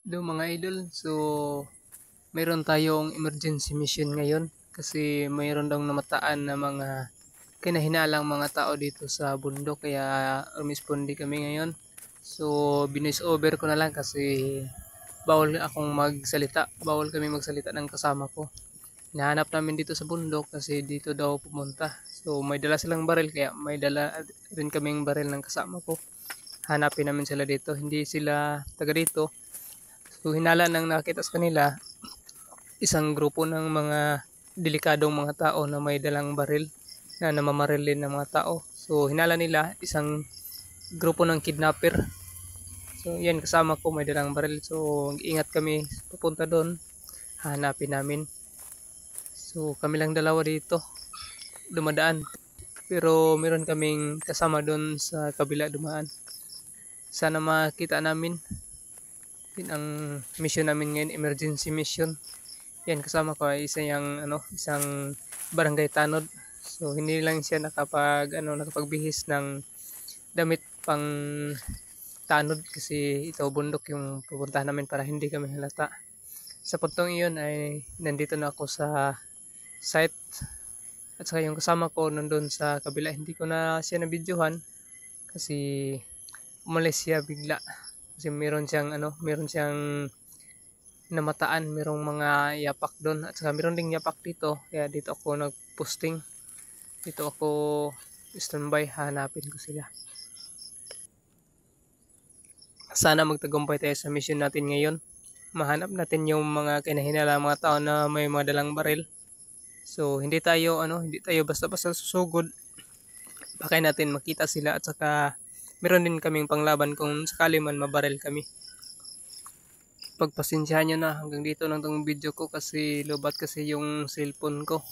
Do mga idol, so mayroon tayong emergency mission ngayon kasi mayroon daw namataan na mga kinahinalang mga tao dito sa bundok kaya umispondi kami ngayon. So binis over ko na lang kasi bawal akong magsalita, bawal kami magsalita ng kasama ko. Hinahanap namin dito sa bundok kasi dito daw pumunta. So may dala silang baril kaya may dala rin kaming baril ng kasama ko. Hanapin namin sila dito, hindi sila taga dito. So hinala nang nakita sa kanila isang grupo ng mga delikadong mga tao na may dalang baril na namamaril din ng mga tao. So hinala nila isang grupo ng kidnapper. So yan kasama ko may dalang baril. So ingat kami pupunta doon. Hanapin namin. So kami lang dalawa dito dumadaan. Pero meron kaming kasama doon sa kabila dumaan. Sana makita namin. Yun ang mission namin ngayon, emergency mission. Yan kasama ko ay isang barangay tanod. So hindi lang siya nakapagbihis ng damit pang tanod kasi ito bundok yung pupuntahan namin para hindi kami halata. Sa puntong iyon ay nandito na ako sa site at saka yung kasama ko nandun sa kabila. Hindi ko na siya nabidyohan kasi umalis siya bigla. Kasi meron siyang namataan, merong mga yapak doon at saka meron ding yapak dito. Kaya dito ako nagposting. Dito ako standby, hanapin ko sila. Sana magtagumpay tayo sa mission natin ngayon. Mahanap natin yung mga kinahinalang mga tao na may mga dalang baril. So hindi tayo basta-basta susugod. Baka natin makita sila at saka meron din kaming panglaban kung sakali man mabaril kami. Pagpasensyahan nyo na hanggang dito lang tong video ko kasi lobat kasi yung cellphone ko.